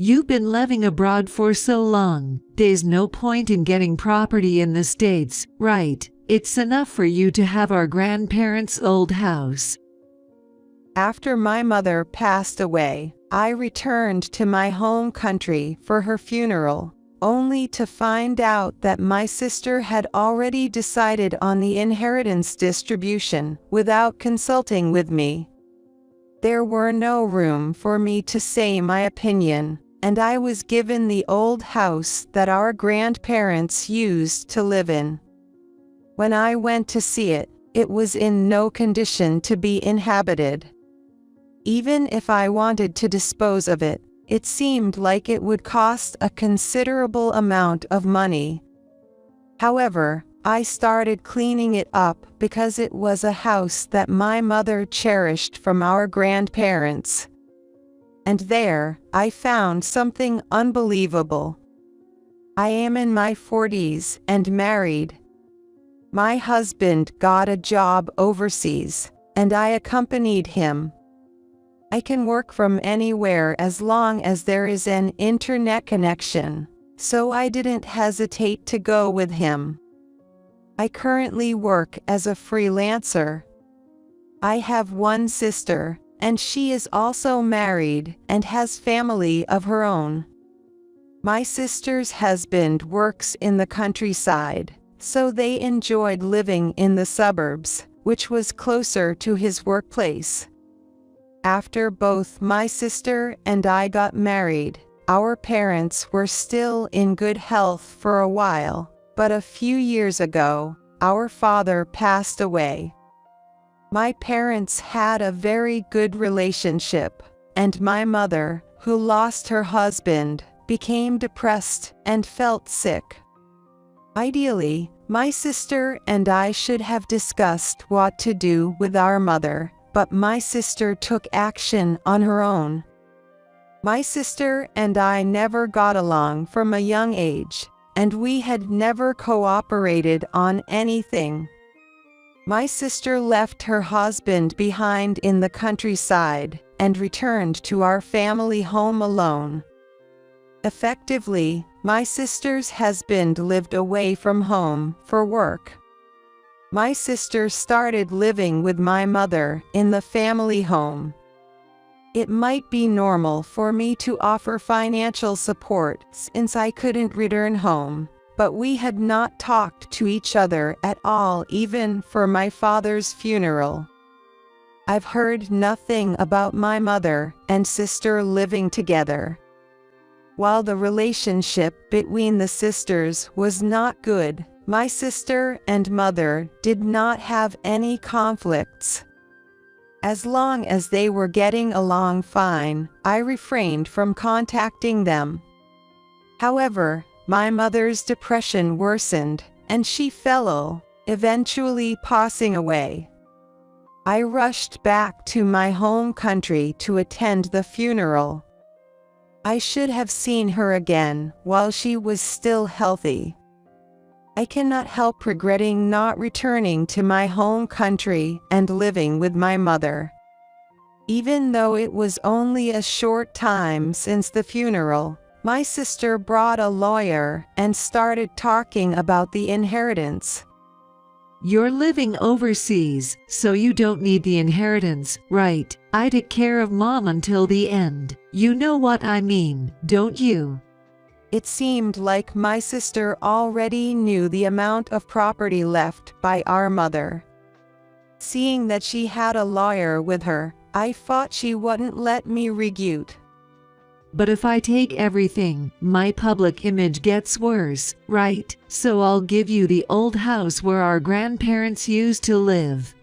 You've been living abroad for so long, there's no point in getting property in the States, right? It's enough for you to have our grandparents' old house. After my mother passed away, I returned to my home country for her funeral, only to find out that my sister had already decided on the inheritance distribution without consulting with me. There were no room for me to say my opinion, and I was given the old house that our grandparents used to live in. When I went to see it, it was in no condition to be inhabited. Even if I wanted to dispose of it, it seemed like it would cost a considerable amount of money. However, I started cleaning it up because it was a house that my mother cherished from our grandparents. And there, I found something unbelievable. I am in my 40s and married. My husband got a job overseas, and I accompanied him. I can work from anywhere as long as there is an internet connection, so I didn't hesitate to go with him. I currently work as a freelancer. I have one sister, and she is also married and has family of her own. My sister's husband works in the countryside, so they enjoyed living in the suburbs, which was closer to his workplace. After both my sister and I got married, our parents were still in good health for a while, but a few years ago, our father passed away. My parents had a very good relationship, and my mother, who lost her husband, became depressed and felt sick. Ideally, my sister and I should have discussed what to do with our mother, but my sister took action on her own. My sister and I never got along from a young age, and we had never cooperated on anything. My sister left her husband behind in the countryside and returned to our family home alone. Effectively, my sister's husband lived away from home for work. My sister started living with my mother in the family home. It might be normal for me to offer financial support since I couldn't return home, but we had not talked to each other at all even for my father's funeral. I've heard nothing about my mother and sister living together. While the relationship between the sisters was not good, my sister and mother did not have any conflicts. As long as they were getting along fine, I refrained from contacting them. However, my mother's depression worsened, and she fell ill, eventually passing away. I rushed back to my home country to attend the funeral. I should have seen her again while she was still healthy. I cannot help regretting not returning to my home country and living with my mother. Even though it was only a short time since the funeral, my sister brought a lawyer and started talking about the inheritance. You're living overseas, so you don't need the inheritance, right? I took care of Mom until the end. You know what I mean, don't you? It seemed like my sister already knew the amount of property left by our mother. Seeing that she had a lawyer with her, I thought she wouldn't let me refute. But if I take everything, my public image gets worse, right? So I'll give you the old house where our grandparents used to live.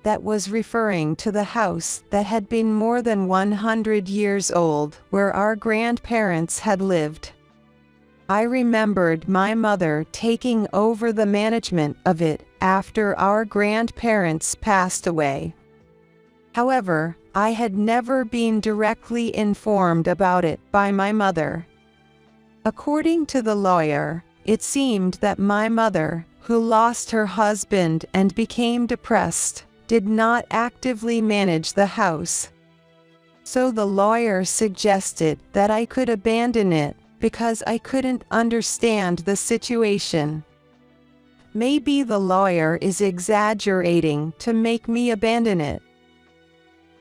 That was referring to the house that had been more than 100 years old, where our grandparents had lived. I remembered my mother taking over the management of it after our grandparents passed away. However, I had never been directly informed about it by my mother. According to the lawyer, it seemed that my mother, who lost her husband and became depressed, did not actively manage the house. So the lawyer suggested that I could abandon it because I couldn't understand the situation. Maybe the lawyer is exaggerating to make me abandon it.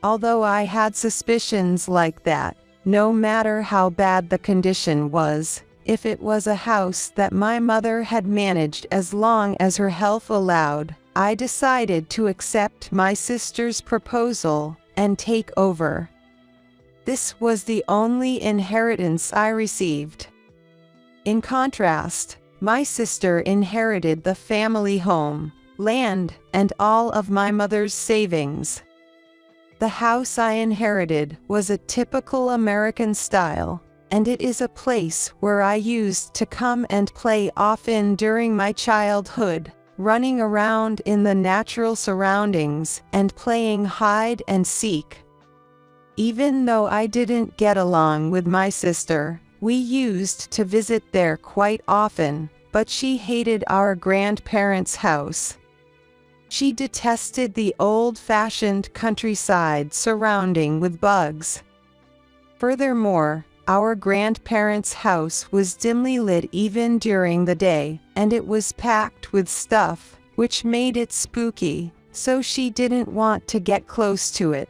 Although I had suspicions like that, no matter how bad the condition was, if it was a house that my mother had managed as long as her health allowed, I decided to accept my sister's proposal and take over. This was the only inheritance I received. In contrast, my sister inherited the family home, land, and all of my mother's savings. The house I inherited was a typical American style, and it is a place where I used to come and play often during my childhood, running around in the natural surroundings and playing hide and seek. Even though I didn't get along with my sister, we used to visit there quite often, but she hated our grandparents' house. She detested the old-fashioned countryside surrounding with bugs. Furthermore, our grandparents' house was dimly lit even during the day, and it was packed with stuff, which made it spooky, so she didn't want to get close to it.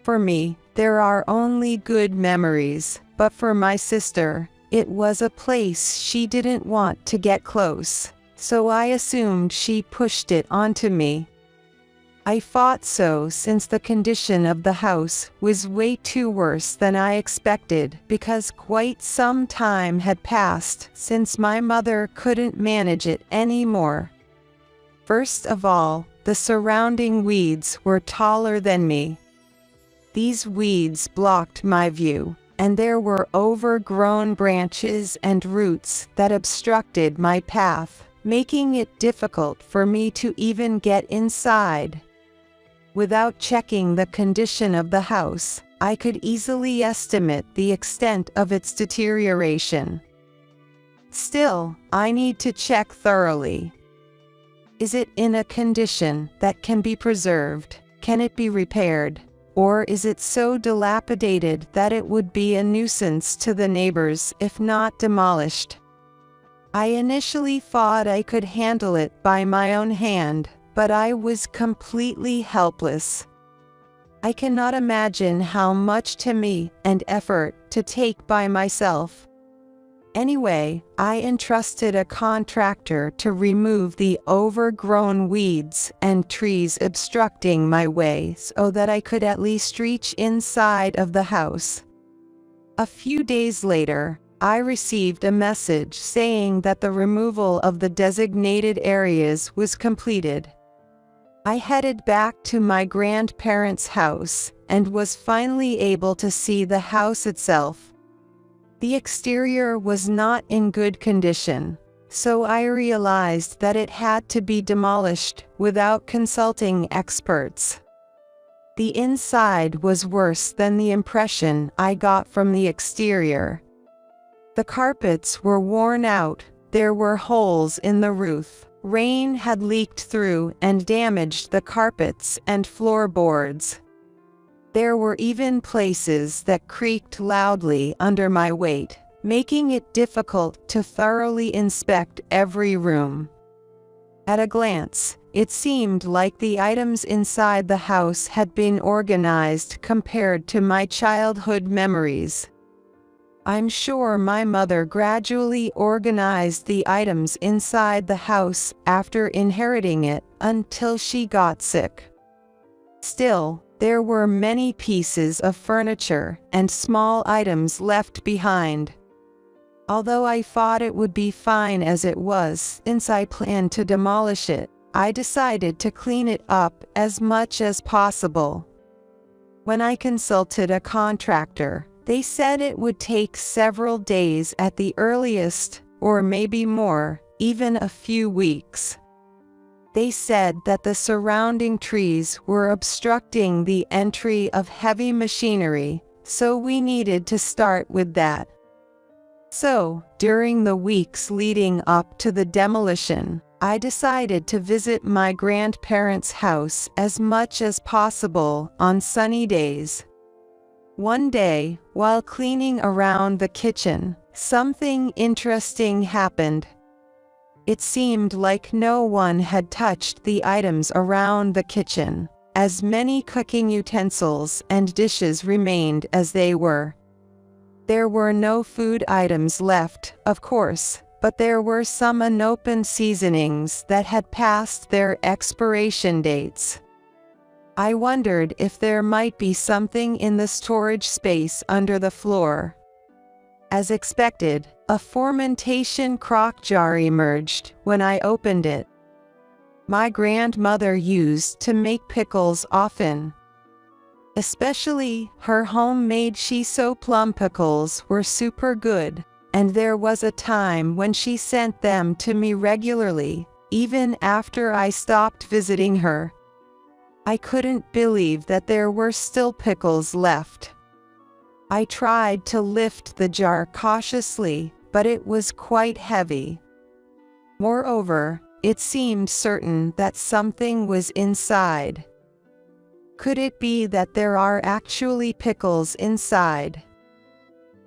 For me, there are only good memories, but for my sister, it was a place she didn't want to get close. So I assumed she pushed it onto me. I thought so since the condition of the house was way too worse than I expected because quite some time had passed since my mother couldn't manage it anymore. First of all, the surrounding weeds were taller than me. These weeds blocked my view, and there were overgrown branches and roots that obstructed my path, making it difficult for me to even get inside. Without checking the condition of the house, I could easily estimate the extent of its deterioration. Still, I need to check thoroughly. Is it in a condition that can be preserved? Can it be repaired? Or is it so dilapidated that it would be a nuisance to the neighbors if not demolished? I initially thought I could handle it by my own hand, but I was completely helpless. I cannot imagine how much time and effort to take by myself. Anyway, I entrusted a contractor to remove the overgrown weeds and trees obstructing my way so that I could at least reach inside of the house. A few days later, I received a message saying that the removal of the designated areas was completed. I headed back to my grandparents' house and was finally able to see the house itself. The exterior was not in good condition, so I realized that it had to be demolished without consulting experts. The inside was worse than the impression I got from the exterior. The carpets were worn out, there were holes in the roof, rain had leaked through and damaged the carpets and floorboards. There were even places that creaked loudly under my weight, making it difficult to thoroughly inspect every room. At a glance, it seemed like the items inside the house had been organized compared to my childhood memories. I'm sure my mother gradually organized the items inside the house after inheriting it until she got sick. Still, there were many pieces of furniture and small items left behind. Although I thought it would be fine as it was, since I planned to demolish it, I decided to clean it up as much as possible. When I consulted a contractor, they said it would take several days at the earliest, or maybe more, even a few weeks. They said that the surrounding trees were obstructing the entry of heavy machinery, so we needed to start with that. So, during the weeks leading up to the demolition, I decided to visit my grandparents' house as much as possible on sunny days. One day, while cleaning around the kitchen, something interesting happened. It seemed like no one had touched the items around the kitchen, as many cooking utensils and dishes remained as they were. There were no food items left, of course, but there were some unopened seasonings that had passed their expiration dates. I wondered if there might be something in the storage space under the floor. As expected, a fermentation crock jar emerged when I opened it. My grandmother used to make pickles often. Especially her homemade shiso plum pickles were super good, and there was a time when she sent them to me regularly, even after I stopped visiting her. I couldn't believe that there were still pickles left. I tried to lift the jar cautiously, but it was quite heavy. Moreover, it seemed certain that something was inside. Could it be that there are actually pickles inside?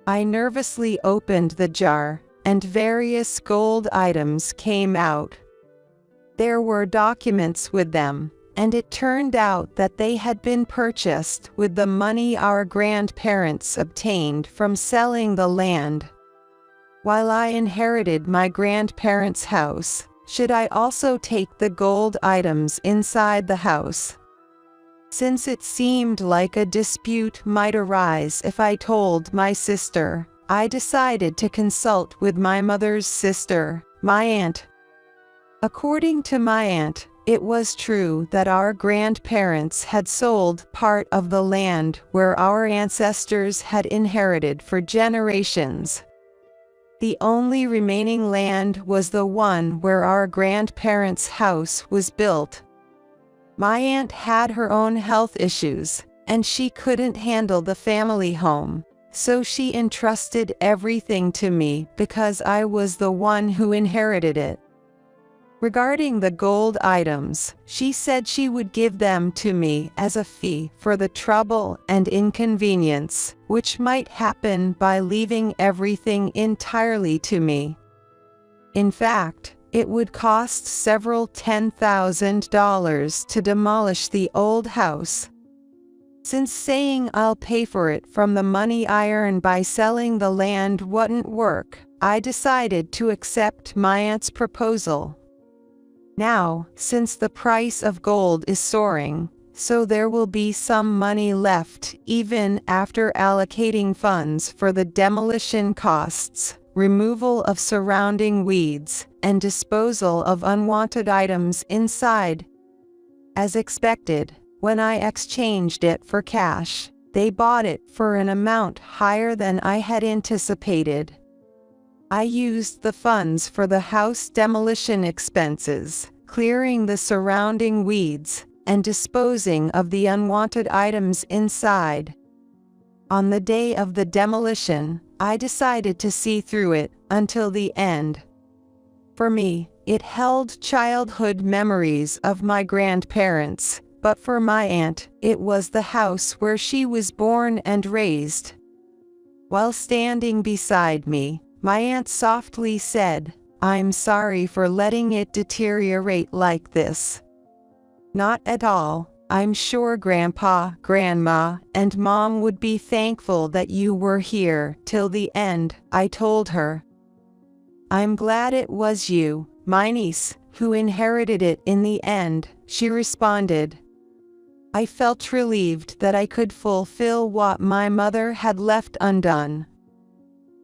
I nervously opened the jar, and various gold items came out. There were documents with them, and it turned out that they had been purchased with the money our grandparents obtained from selling the land. While I inherited my grandparents' house, should I also take the gold items inside the house? Since it seemed like a dispute might arise if I told my sister, I decided to consult with my mother's sister, my aunt. According to my aunt, it was true that our grandparents had sold part of the land where our ancestors had inherited for generations. The only remaining land was the one where our grandparents' house was built. My aunt had her own health issues, and she couldn't handle the family home, so she entrusted everything to me because I was the one who inherited it. Regarding the gold items, she said she would give them to me as a fee for the trouble and inconvenience, which might happen by leaving everything entirely to me. In fact, it would cost several $10,000 to demolish the old house. Since saying I'll pay for it from the money I earn by selling the land wouldn't work, I decided to accept my aunt's proposal. Now, since the price of gold is soaring, so there will be some money left even after allocating funds for the demolition costs, removal of surrounding weeds, and disposal of unwanted items inside. As expected, when I exchanged it for cash, they bought it for an amount higher than I had anticipated. I used the funds for the house demolition expenses, clearing the surrounding weeds, and disposing of the unwanted items inside. On the day of the demolition, I decided to see through it until the end. For me, it held childhood memories of my grandparents, but for my aunt, it was the house where she was born and raised. While standing beside me, my aunt softly said, "I'm sorry for letting it deteriorate like this." "Not at all. I'm sure Grandpa, Grandma, and Mom would be thankful that you were here till the end," I told her. "I'm glad it was you, my niece, who inherited it in the end," she responded. I felt relieved that I could fulfill what my mother had left undone.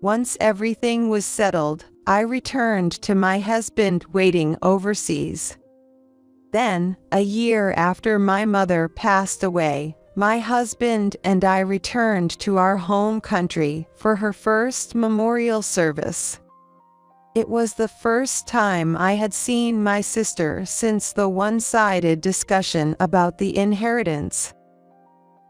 Once everything was settled, I returned to my husband waiting overseas. Then, a year after my mother passed away, my husband and I returned to our home country for her first memorial service. It was the first time I had seen my sister since the one-sided discussion about the inheritance.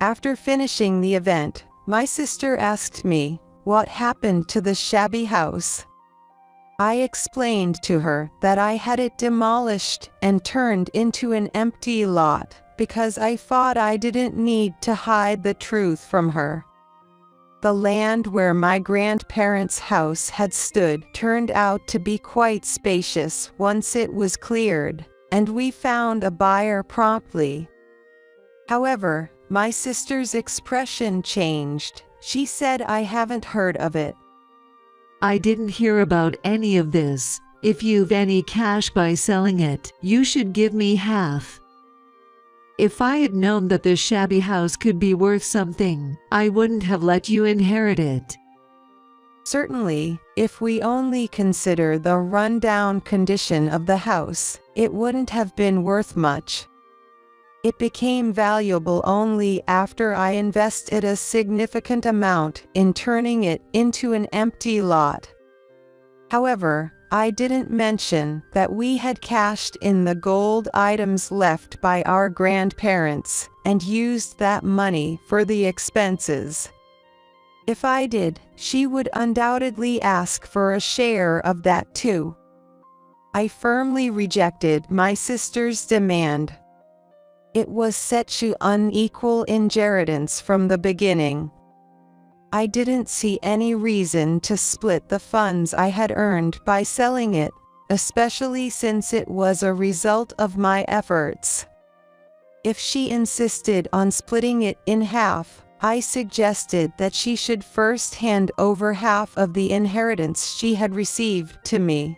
After finishing the event, my sister asked me, "What happened to the shabby house?" I explained to her that I had it demolished and turned into an empty lot because I thought I didn't need to hide the truth from her. The land where my grandparents' house had stood turned out to be quite spacious once it was cleared, and we found a buyer promptly. However, my sister's expression changed. She said, "I haven't heard of it." I didn't hear about any of this. If you've any cash by selling it, you should give me half. If I had known that this shabby house could be worth something, I wouldn't have let you inherit it. Certainly, if we only consider the run-down condition of the house, it wouldn't have been worth much. It became valuable only after I invested a significant amount in turning it into an empty lot. However, I didn't mention that we had cashed in the gold items left by our grandparents and used that money for the expenses. If I did, she would undoubtedly ask for a share of that too. I firmly rejected my sister's demand. It was such an unequal inheritance from the beginning. I didn't see any reason to split the funds I had earned by selling it, especially since it was a result of my efforts. If she insisted on splitting it in half, I suggested that she should first hand over half of the inheritance she had received to me.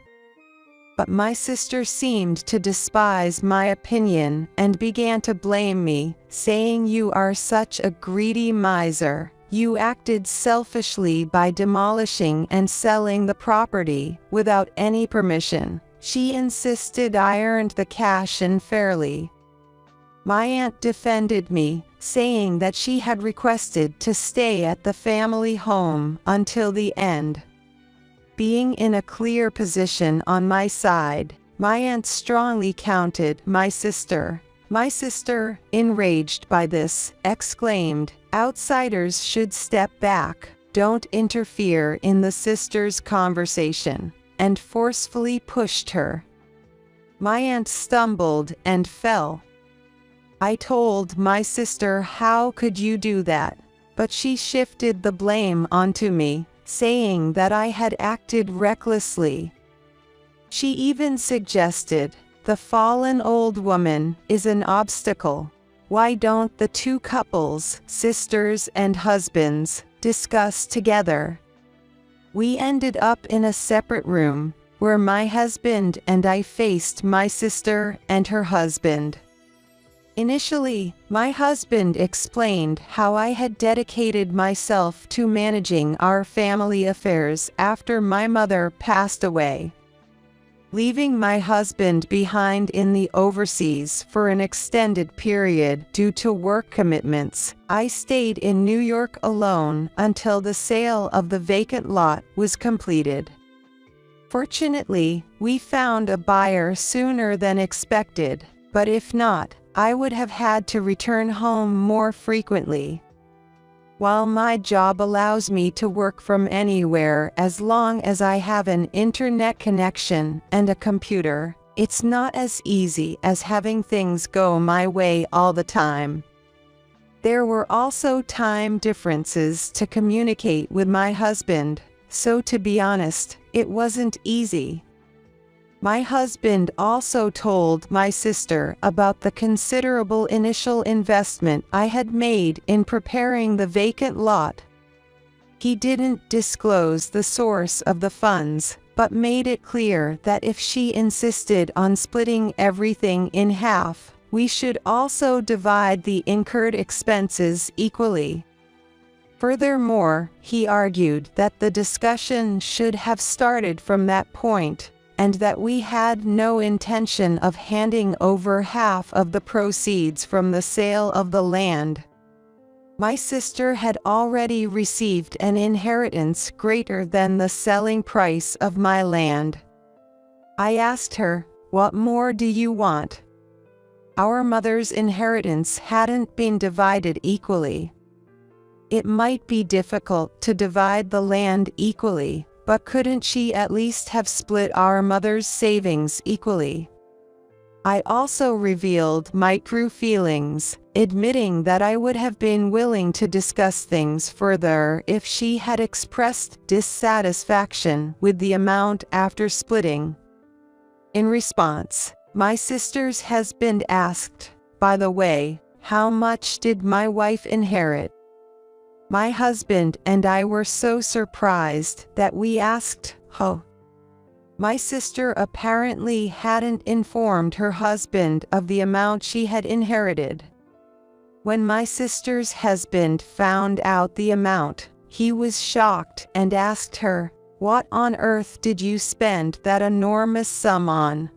But my sister seemed to despise my opinion and began to blame me, saying, "You are such a greedy miser. You acted selfishly by demolishing and selling the property without any permission." She insisted I earned the cash unfairly. My aunt defended me, saying that she had requested to stay at the family home until the end. Being in a clear position on my side, my aunt strongly countered my sister. My sister, enraged by this, exclaimed, "Outsiders should step back, don't interfere in the sisters' conversation," and forcefully pushed her. My aunt stumbled and fell. I told my sister, "How could you do that?" But she shifted the blame onto me, saying that I had acted recklessly. She even suggested, "The fallen old woman is an obstacle. Why don't the two couples, sisters and husbands, discuss together?" We ended up in a separate room, where my husband and I faced my sister and her husband. Initially, my husband explained how I had dedicated myself to managing our family affairs after my mother passed away. Leaving my husband behind in the overseas for an extended period due to work commitments, I stayed in New York alone until the sale of the vacant lot was completed. Fortunately, we found a buyer sooner than expected, but if not, I would have had to return home more frequently. While my job allows me to work from anywhere as long as I have an internet connection and a computer, it's not as easy as having things go my way all the time. There were also time differences to communicate with my husband, so to be honest, it wasn't easy. My husband also told my sister about the considerable initial investment I had made in preparing the vacant lot. He didn't disclose the source of the funds, but made it clear that if she insisted on splitting everything in half, we should also divide the incurred expenses equally. Furthermore, he argued that the discussion should have started from that point, and that we had no intention of handing over half of the proceeds from the sale of the land. My sister had already received an inheritance greater than the selling price of my land. I asked her, "What more do you want?" Our mother's inheritance hadn't been divided equally. It might be difficult to divide the land equally, but couldn't she at least have split our mother's savings equally? I also revealed my true feelings, admitting that I would have been willing to discuss things further if she had expressed dissatisfaction with the amount after splitting. In response, my sister's husband asked, "By the way, how much did my wife inherit?" My husband and I were so surprised that we asked, "Oh." My sister apparently hadn't informed her husband of the amount she had inherited. When my sister's husband found out the amount, he was shocked and asked her, "What on earth did you spend that enormous sum on?"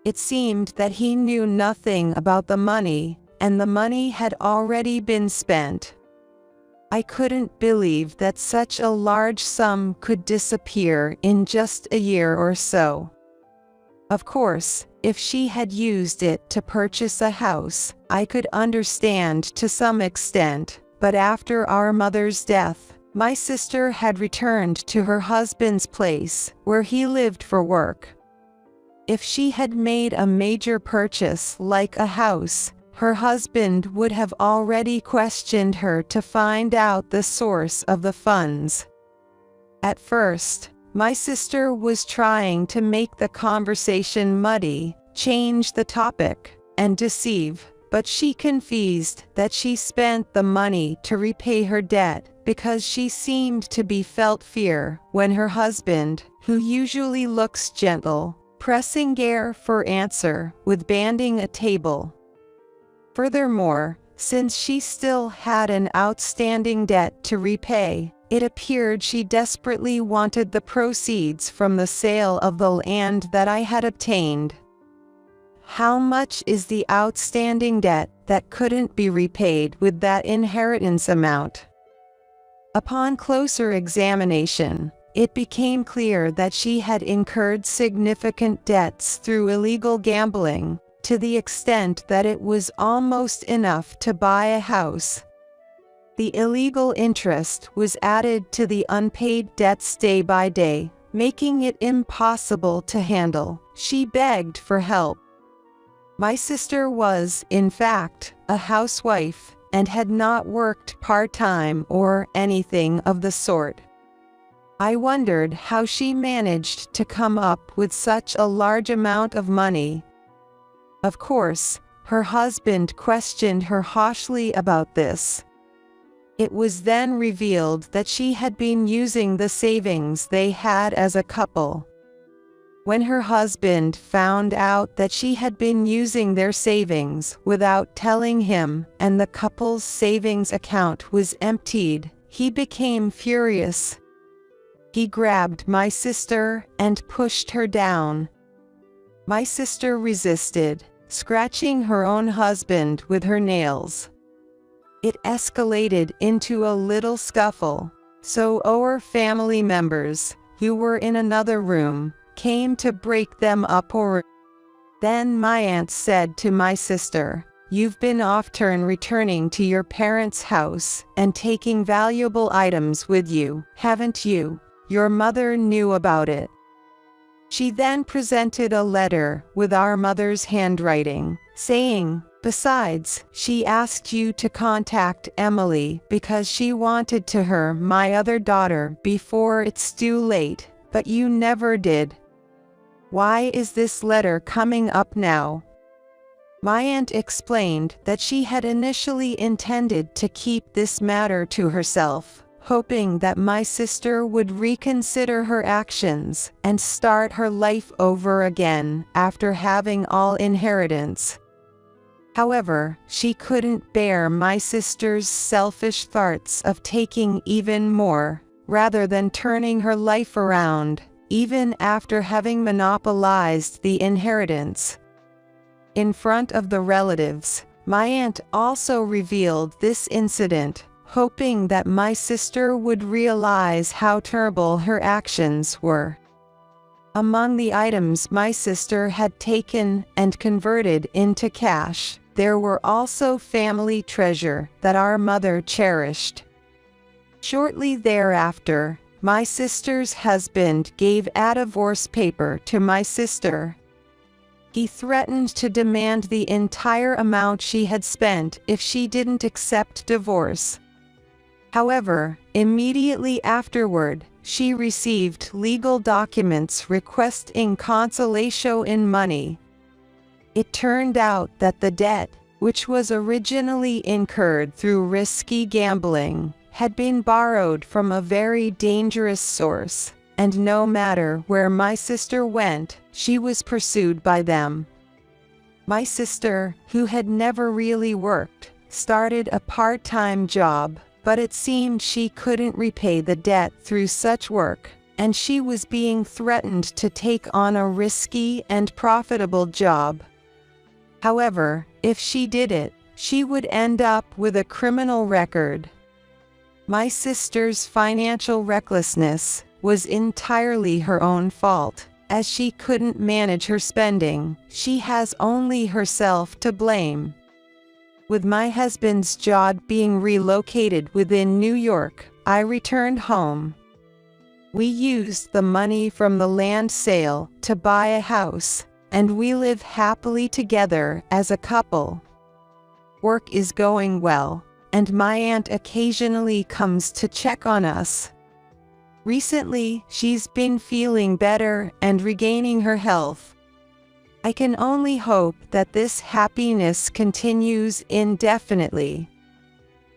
It seemed that he knew nothing about the money, and the money had already been spent. I couldn't believe that such a large sum could disappear in just a year or so. Of course, if she had used it to purchase a house, I could understand to some extent, but after our mother's death, my sister had returned to her husband's place, where he lived for work. If she had made a major purchase like a house, her husband would have already questioned her to find out the source of the funds. At first, my sister was trying to make the conversation muddy, change the topic, and deceive, but she confessed that she spent the money to repay her debt because she seemed to be felt fear when her husband, who usually looks gentle, pressing Gare for answer with banding a table. Furthermore, since she still had an outstanding debt to repay, it appeared she desperately wanted the proceeds from the sale of the land that I had obtained. How much is the outstanding debt that couldn't be repaid with that inheritance amount? Upon closer examination, it became clear that she had incurred significant debts through illegal gambling, to the extent that it was almost enough to buy a house. The illegal interest was added to the unpaid debts day by day, making it impossible to handle. She begged for help. My sister was, in fact, a housewife, and had not worked part-time or anything of the sort. I wondered how she managed to come up with such a large amount of money. Of course, her husband questioned her harshly about this. It was then revealed that she had been using the savings they had as a couple. When her husband found out that she had been using their savings without telling him and the couple's savings account was emptied, he became furious. He grabbed my sister and pushed her down. My sister resisted, scratching her own husband with her nails. It escalated into a little scuffle, so our family members, who were in another room, came to break them up. Then my aunt said to my sister, "You've been often returning to your parents' house and taking valuable items with you, haven't you? Your mother knew about it." She then presented a letter with our mother's handwriting, saying, "Besides, she asked you to contact Emily because she wanted to her my other daughter before it's too late, but you never did. Why is this letter coming up now?" My aunt explained that she had initially intended to keep this matter to herself, hoping that my sister would reconsider her actions and start her life over again after having all inheritance. However, she couldn't bear my sister's selfish thoughts of taking even more, rather than turning her life around, even after having monopolized the inheritance. In front of the relatives, my aunt also revealed this incident, hoping that my sister would realize how terrible her actions were. Among the items my sister had taken and converted into cash, there were also family treasure that our mother cherished. Shortly thereafter, my sister's husband gave a divorce paper to my sister. He threatened to demand the entire amount she had spent if she didn't accept divorce. However, immediately afterward, she received legal documents requesting consolation in money. It turned out that the debt, which was originally incurred through risky gambling, had been borrowed from a very dangerous source, and no matter where my sister went, she was pursued by them. My sister, who had never really worked, started a part-time job, but it seemed she couldn't repay the debt through such work, and she was being threatened to take on a risky and profitable job. However, if she did it, she would end up with a criminal record. My sister's financial recklessness was entirely her own fault. As she couldn't manage her spending, she has only herself to blame. With my husband's job being relocated within New York, I returned home. We used the money from the land sale to buy a house, and we live happily together as a couple. Work is going well, and my aunt occasionally comes to check on us. Recently, she's been feeling better and regaining her health. I can only hope that this happiness continues indefinitely.